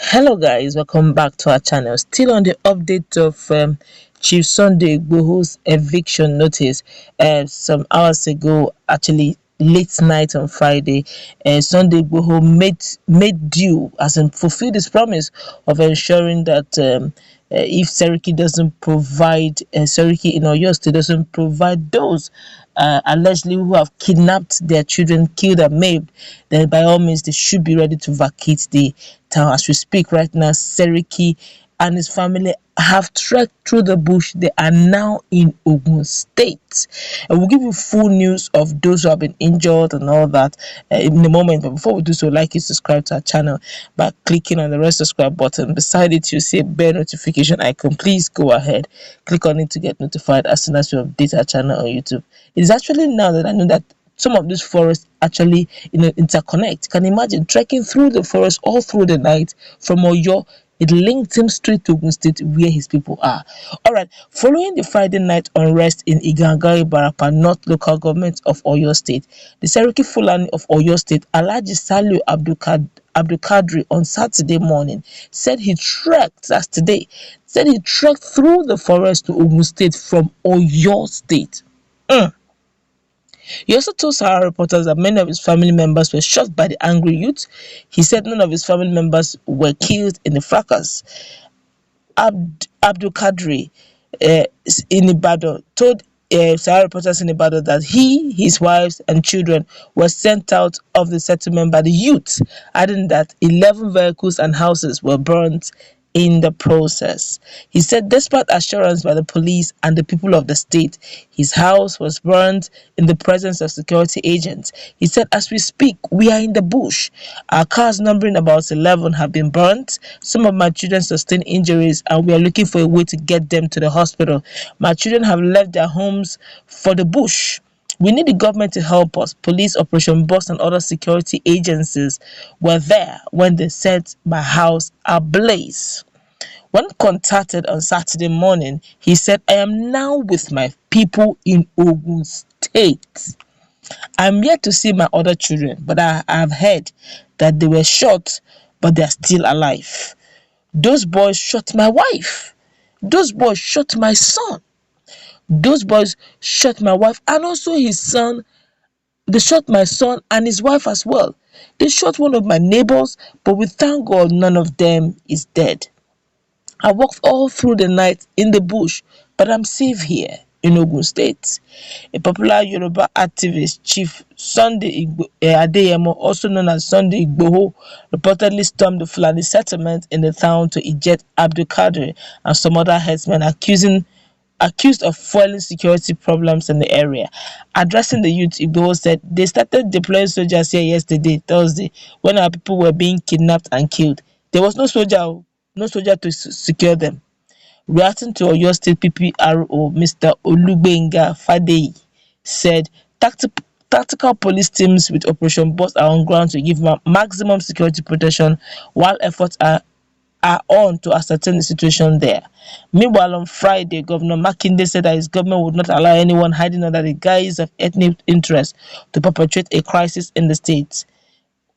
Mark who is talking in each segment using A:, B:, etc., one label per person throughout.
A: Hello guys, welcome back to our channel. Still on the update of Chief Sunday Igboho's eviction notice. Some hours ago, actually late night on Friday, Sunday Igboho made due, as in fulfilled his promise of ensuring that if Seriki doesn't provide, Seriki in Oyo State doesn't provide those allegedly who have kidnapped their children, killed and maimed, then by all means they should be ready to vacate the town. As we speak right now, Seriki and his family have trekked through the bush. They are now in Ogun State. And we'll give you full news of those who have been injured and all that in a moment. But before we do so, like you subscribe to our channel by clicking on the red subscribe button. Beside it, you see a bell notification icon. Please go ahead, click on it to get notified as soon as we update our channel on YouTube. It is actually now that I know that some of these forests actually interconnect. Can you imagine trekking through the forest all through the night from Oyo? It linked him straight to Ogun State where his people are. Alright, following the Friday night unrest in Igangari Barapa North local government of Oyo State, the Seriki Fulani of Oyo State, Alhaji Saliu Abdul Kadri, on Saturday morning said he trekked, that's today, said he trekked through the forest to Ogun State from Oyo State. He also told Sahara reporters that many of his family members were shot by the angry youth. He said none of his family members were killed in the fracas. Abdul Kadri in Ibadan told Sahara reporters in Ibadan that he, his wives, and children were sent out of the settlement by the youth, adding that 11 vehicles and houses were burnt in the process. He said, despite assurance by the police and the people of the state, his house was burned in the presence of security agents. He said, as we speak, we are in the bush. Our cars, numbering about 11, have been burnt. Some of my children sustained injuries, and we are looking for a way to get them to the hospital. My children have left their homes for the bush. We need the government to help us. Police, Operation Boss, and other security agencies were there when they set my house ablaze. When contacted on Saturday morning, he said, I am now with my people in Ogun State. I'm yet to see my other children, but I have heard that they were shot, but they are still alive. Those boys shot my wife. Those boys shot my son. Those boys shot my wife and also his son. They shot my son and his wife as well. They shot one of my neighbors, but we thank God none of them is dead. I walked all through the night in the bush, but I'm safe here in Ogun State. A popular Yoruba activist, Chief Sunday Adeyemo, also known as Sunday Igboho, reportedly stormed the Fulani settlement in the town to eject Abdul Kadir and some other headsmen accused of fueling security problems in the area. Addressing the youth, Igboho said they started deploying soldiers here yesterday, Thursday, when our people were being kidnapped and killed. There was no soldier to secure them. Reacting to Oyo State PPRO, Mr. Olugbenga Fadeyi said tactical police teams with Operation Boss are on ground to give maximum security protection while efforts are on to ascertain the situation there. Meanwhile, on Friday, Governor Makinde said that his government would not allow anyone hiding under the guise of ethnic interest to perpetrate a crisis in the state.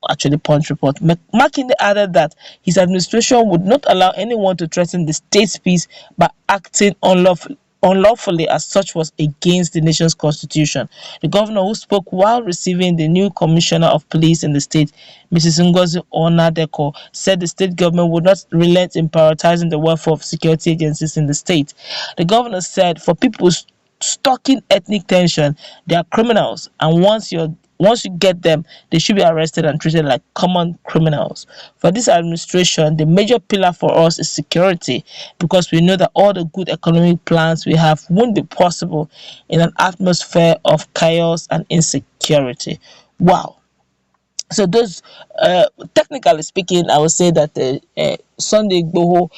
A: Actually, Punch report. Makinde added that his administration would not allow anyone to threaten the state's peace by acting unlawfully, as such was against the nation's constitution. The governor, who spoke while receiving the new commissioner of police in the state, Mrs. Ngozi Onadeko, said the state government would not relent in prioritizing the welfare of security agencies in the state. The governor said, for people stalking ethnic tension, they are criminals, and once you get them, they should be arrested and treated like common criminals. For this administration, the major pillar for us is security, because we know that all the good economic plans we have won't be possible in an atmosphere of chaos and insecurity. Wow. So those, technically speaking, I would say that Sunday Igboho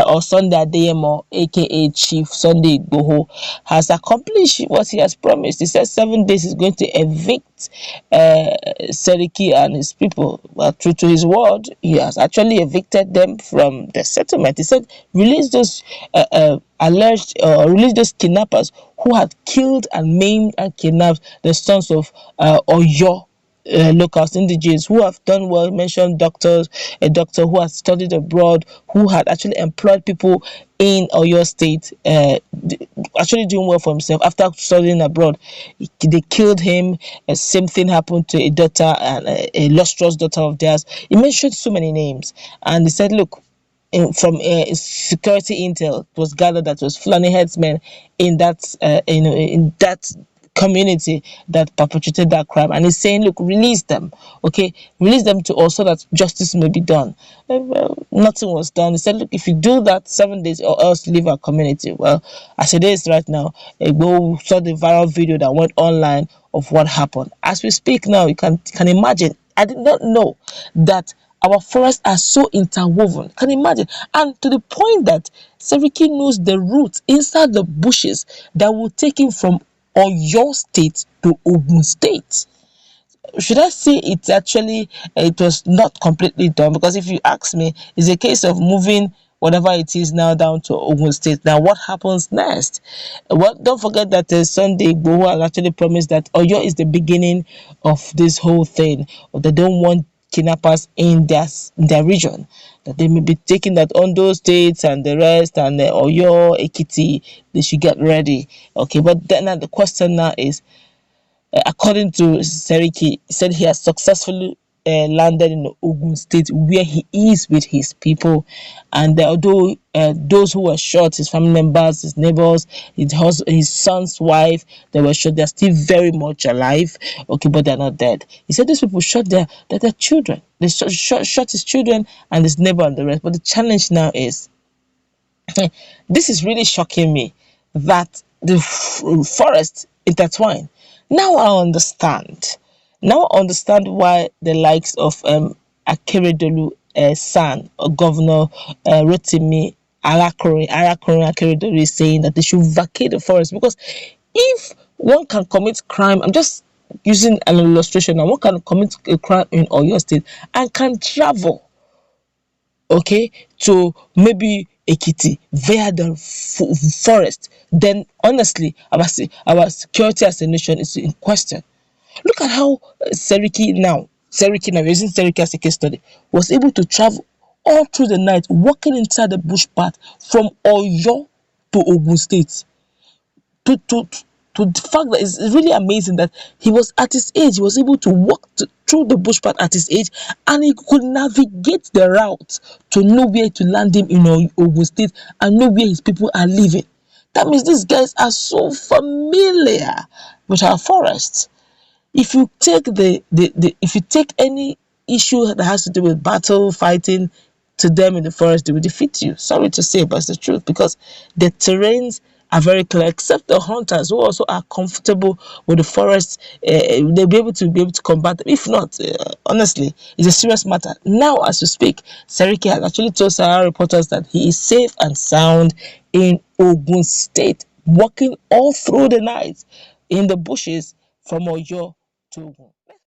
A: or Sunday Adeyemo, aka Chief Sunday Igboho, has accomplished what he has promised. He said 7 days he's going to evict Seriki and his people. Well, true to his word, he has actually evicted them from the settlement. He said, release those release those kidnappers who had killed and maimed and kidnapped the sons of Oyo locals, indigenous who have done well. Mentioned doctors, a doctor who has studied abroad, who had actually employed people in Oyo State, actually doing well for himself after studying abroad. They killed him. Same thing happened to a daughter, and a lustrous daughter of theirs. He mentioned so many names, and he said, "Look, from security intel, it was gathered that it was Fulani headsmen in that in that community that perpetrated that crime." And he's saying, look, release them, okay, release them to us so that justice may be done. Well, nothing was done. He said, look, if you do that, 7 days or else leave our community. Well, as it is right now, we saw the viral video that went online of what happened. As we speak now, you can imagine, I did not know that our forests are so interwoven. Can you imagine? And to the point that Seriki knows the route inside the bushes that will take him from Oyo State to Ogun State. Should I say it's actually, it was not completely done? Because if you ask me, it's a case of moving whatever it is now down to Ogun State. Now, what happens next? Well, don't forget that Sunday Igboho has actually promised that Oyo is the beginning of this whole thing. They don't want kidnappers in their region. That they may be taking that Ondo states and the rest, and Oyo, Ekiti, they should get ready. Okay, but then the question now is, according to Seriki, he said he has successfully landed in Ogun State, where he is with his people. And although those who were shot, his family members, his neighbors, his son's wife, they were shot, they're still very much alive, okay, but they're not dead. He said these people shot their children. They shot his children and his neighbor and the rest. But the challenge now is, this is really shocking me, that the forest intertwine. Now I understand. Now I understand why the likes of Akeredolu son, or Governor Rotimi Akeredolu is saying that they should vacate the forest, because if one can commit crime, I'm just using an illustration now, one can commit a crime in Oyo State and can travel, okay, to maybe Ekiti via the forest, then honestly, our security as a nation is in question. Look at how Seriki now, using Seriki as a case study, was able to travel all through the night, walking inside the bush path from Oyo to Ogun State. To the fact that it's really amazing that he was at his age, he was able to walk through the bush path at his age, and he could navigate the route to know where to land him in Ogun State and know where his people are living. That means these guys are so familiar with our forests. If you take if you take any issue that has to do with battle fighting to them in the forest, they will defeat you. Sorry to say, but it's the truth, because the terrains are very clear, except the hunters who also are comfortable with the forest. They'll be able to combat them. If not, honestly, it's a serious matter. Now, as we speak, Seriki has actually told Sahara reporters that he is safe and sound in Ogun State, walking all through the night in the bushes from Oyo to Ogun.